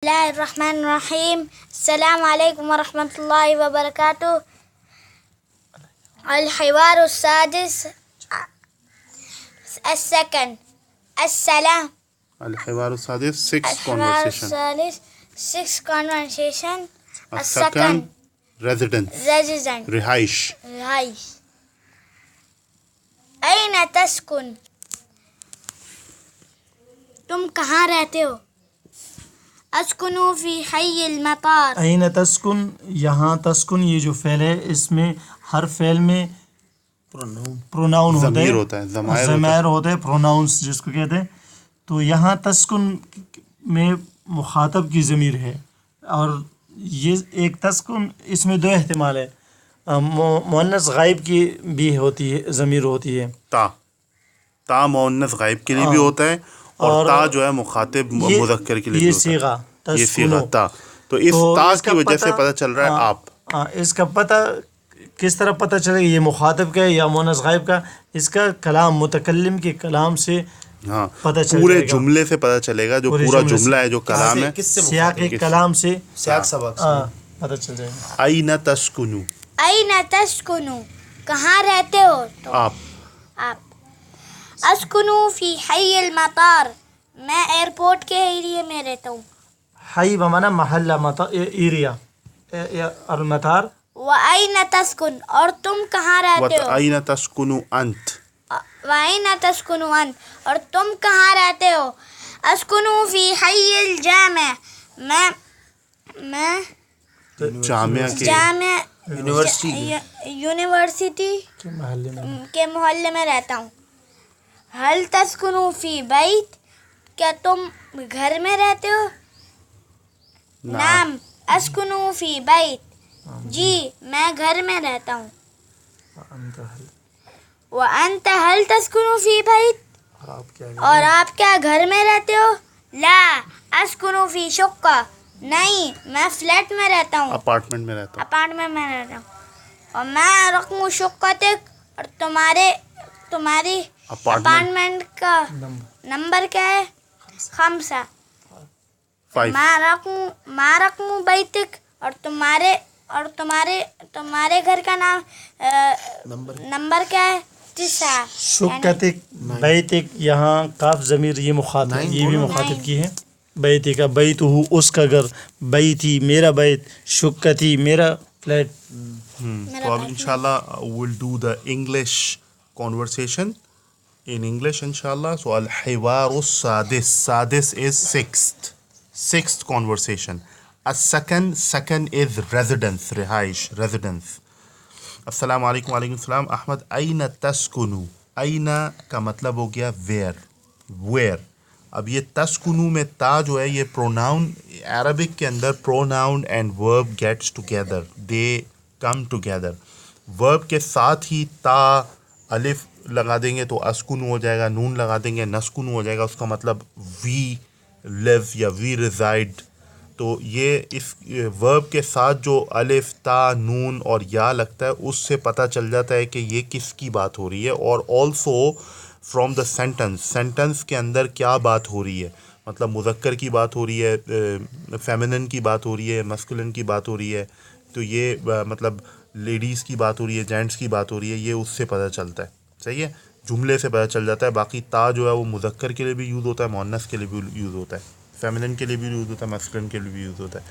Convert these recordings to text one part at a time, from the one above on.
اللہ الرحمن الرحیم. السلام علیکم ورحمۃ اللہ وبرکاتہ. الحوار السادس السكن السلام. الحوار السادس sixth الحوار conversation. الثالث sixth conversation. السكن residence. resident رہائش. رہائش. أين تسكن؟ تم کہاں رہتے ہو؟ اسکنو فی حی المطار. این تسکن، یہاں تسکن یہ جو فعل ہے اس میں ہر فعل میں پروناؤن ضمیر ہوتا ہے، ضمائر ہوتے ہیں، پروناؤنس جس کو کہتے ہیں. تو یہاں تسکن میں مخاطب کی ضمیر ہے، اور یہ ایک تسکن اس میں دو احتمال ہے. مؤنث غائب کی بھی ہوتی ہے، ضمیر ہوتی ہے. تا مؤنث غائب کے لیے بھی ہوتا ہے، اور تا جو ہے مخاطب مذکر کے لیے بھی یہ ہوتا ہے. یہ صیغہ تا. تو اس تا کی وجہ سے پتہ چل رہا ہے آپ. اس کا پتہ کس طرح پتہ چلے گا یہ مخاطب کا ہے یا مؤنث غائب کا؟ اس کا کلام، متکلم کے کلام سے پتہ چلے گا. پورے جملے سے پتہ چلے گا، جو پورا جملہ ہے، جو کلام ہے، سیاق کلام سے پتہ چل جائے گا. أين تسكنوا. أين تسکنو، کہاں رہتے ہو؟ تو آپ. اسکنو فی حی المطار، میں ایئرپورٹ کے ایریے میں رہتا ہوں. حی بمانا محلہ، ایریا، المطار. وَأَيْنَ تسکن، اور تم کہاں رہتے ہو؟ وأين تسكن أنت. وَأَيْنَ تسکن أَنْتَ، اور تم کہاں رہتے ہو؟ اسکنو فی حی الجامع، میں جامعہ یونیورسٹی کے محلے میں رہتا ہوں. حل تسکنو فی بیت، کیا تم گھر میں رہتے ہو؟ نام اسکنو فی بیت، جی میں گھر میں رہتا ہوں. وَأَنْتَ هل تسکنو فی بیت، اور آپ کیا گھر میں رہتے ہو؟ لا اسکنو فی شقہ، نہیں میں فلیٹ میں رہتا ہوں، اپارٹمنٹ میں رہتا ہوں. اپارٹمنٹ میں رہتا ہوں. اور میں رقم شقتک، اور تمہاری اپارٹمنٹ کا نمبر کیا ہے؟ 5. 5. ما رقم بیتک، اور تمہارے گھر کا نمبر کیا ہے؟ 9. شکتک، بیتک، یہاں کاف ضمیر یہ مخاطب، یہ بھی مخاطب کی ہے. بیتی کا، بیت ہو اس کا گھر، بیتی میرا بیت، شکتی میرا فلیٹ. تو اب انشاءاللہ we'll do the English conversation in English inshallah. So الحوار السادس، سادس is sixth conversation. second is residence، رہائش، residence. السلام علیکم. وعلیکم السلام. احمد، أين تسکنو. أين کا مطلب ہو گیا where. اب یہ تسکنو میں تا جو ہے یہ پروناؤن، عربک کے اندر پروناؤن اینڈ ورب گیٹس ٹوگیدر، دے کم ٹوگیدر. ورب کے ساتھ ہی تا الف لگا دیں گے تو اسکنو ہو جائے گا، نون لگا دیں گے نسکنو ہو جائے گا. اس کا مطلب وی لیو یا وی ریزائڈ. تو یہ اس ورب کے ساتھ جو الف، تا، نون اور یا لگتا ہے اس سے پتہ چل جاتا ہے کہ یہ کس کی بات ہو رہی ہے. اور آلسو فرام دا سینٹنس کے اندر کیا بات ہو رہی ہے، مطلب مذکر کی بات ہو رہی ہے، فیمنن کی بات ہو رہی ہے، مسکولن کی بات ہو رہی ہے. تو یہ مطلب لیڈیز کی بات ہو رہی ہے، جینٹس کی بات ہو رہی ہے، یہ اس سے پتہ چلتا ہے. صحیح ہے، جملے سے پتہ چل جاتا ہے. باقی تا جو ہے وہ مذکر کے لیے بھی یوز ہوتا ہے، مؤنث کے لیے بھی یوز ہوتا ہے، فیمنن کے لیے بھی یوز ہوتا ہے، مسکولن کے لیے بھی یوز ہوتا ہے.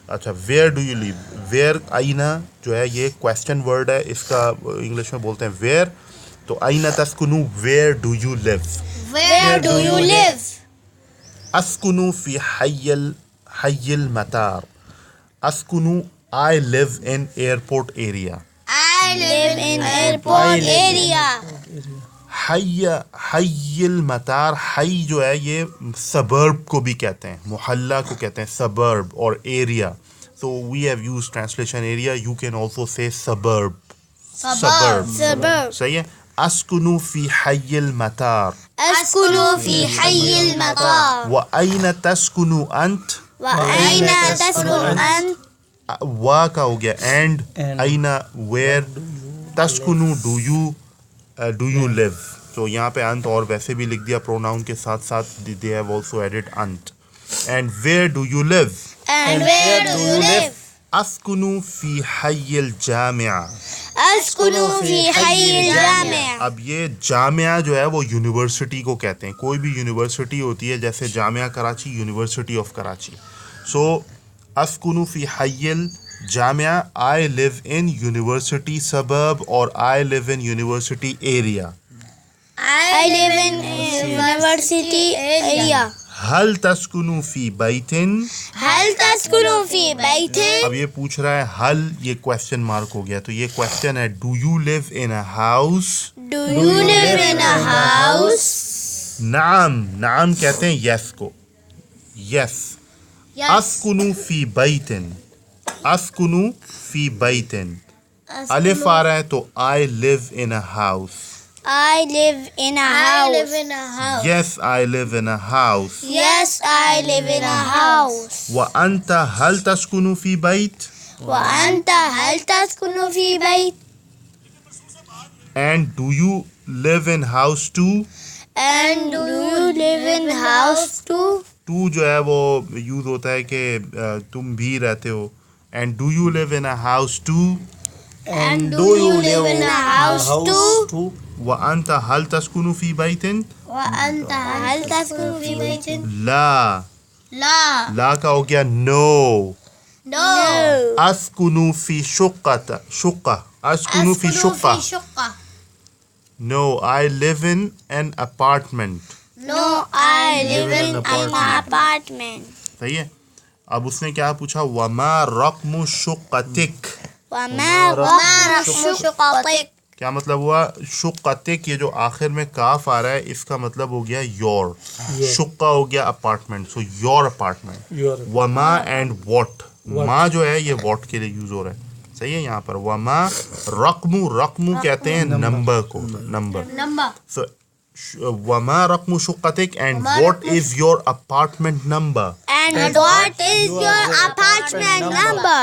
اچھا، where do you live. Where آئینہ جو ہے یہ کویسچن ورڈ ہے، اس کا انگلش میں بولتے ہیں ویئر. تو أين تسکنو، where do you live. Where do you live؟ اسکنو فی حی المطار. اسکنو، I live in airport area. I live in airport area. حی المطار، حی جو ہے یہ سبرب کو بھی کہتے ہیں، محلہ کو کہتے ہیں سبرب، اور area. So we have used translation area. You can also say suburb. Suburb. صحیح ہے. اسکنو فی حی المطار. اسکنو فی حی المطار. وأین تسکنو انت. وأین تسکن أنت. وا کا ہو گیا اینڈ. أین ویئر. تسکنو ڈو یو لیو. تو یہاں پہ انت اور ویسے بھی لکھ دیا پروناؤن کے ساتھ ساتھ. they have also added انت. And where do you live? And where do you live? أسكن في حي الجامعة. أسكن في حي الجامع. اب یہ جامعہ جو ہے وہ یونیورسٹی کو کہتے ہیں. کوئی بھی یونیورسٹی ہوتی ہے جیسے جامعہ Karachi, university of Karachi. So اسکن فی حی الجامعہ, I live in university suburb or I live in university area. I live in university area. هل تسکن فی بیت. هل تسكن في بيت؟ اب یہ پوچھ رہا ہے حل, یہ کویسچن مارک ہو گیا, تو یہ کویسچن ہے do you live in a house. Do you live in a house? نعم, نعم کہتے ہیں یس کو, یس. اسکن فی بیت, اسکن فی بیت. الف آ رہا ہے تو I live in a house. I live in a house. Yes, I live in a house. Yes, I live in a house. وأنت هل تسكن في بيت. وأنت هل تسكن في بيت؟ And do you live in house too. And do you live in house too? to جو ہے وہ یوز ہوتا ہے کہ تم بھی رہتے ہو. And do you live in a house too. And do you live in a house too? وأنت هل تسكن في بيت. وأنت هل تسكن في بيت؟ لا, لا. لا کا ہو گیا no. No. أسكن في شقة, شقة, أسكن في شقة. شقة. No, I live in an apartment. No, I live in an apartment. صحیح ہے. اب اس نے کیا پوچھا, وما رقم شقتک. وما رقم شقتك؟ کیا مطلب ہوا شقتک, یہ جو آخر میں کاف آ رہا ہے اس کا مطلب ہو گیا یور. شقہ ہو گیا اپارٹمنٹ, سو یور اپارٹمنٹ. وما اینڈ واٹ, ما جو ہے یہ واٹ کے لیے یوز ہو رہا ہے. صحیح ہے یہاں پر. وما رقم, رقم کہتے ہیں نمبر کو, نمبر. سو وما رقم شقتک and what is your apartment number. And what is your apartment number?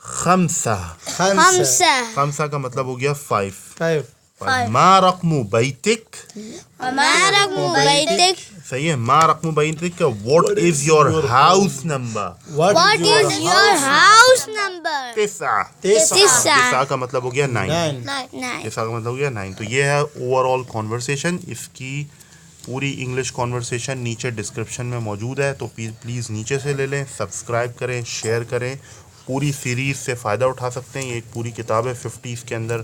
خمسہ. خمسة. خمسہ کا مطلب ہو گیا 5. ما رقم بیتک. وما رقم بيتك؟ صحیح ہے. ما رقم بیتک کا what is your house number. What is your house number? 9. تسعة. 9 کا مطلب ہو گیا 9. Nine. 9 کا مطلب ہو گیا 9. تو یہ ہے اوور آل کانورسیشن. اس کی پوری انگلش کانورسیشن نیچے ڈسکرپشن میں موجود ہے, تو پلیز نیچے سے لے لیں, سبسکرائب کریں, شیئر کریں. پوری سیریز سے فائدہ اٹھا سکتے ہیں. یہ ایک پوری کتاب ہے, 50 کے اندر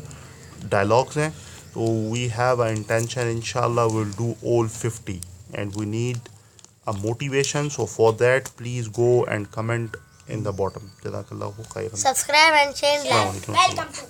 ڈائلاگس ہیں. تو وی ہیو اے انٹینشن انشاءاللہ will do all 50 and we need a motivation. So for that please go and comment in the bottom. جزاک اللہ خیرا. Subscribe and share. السلام علیکم. Welcome to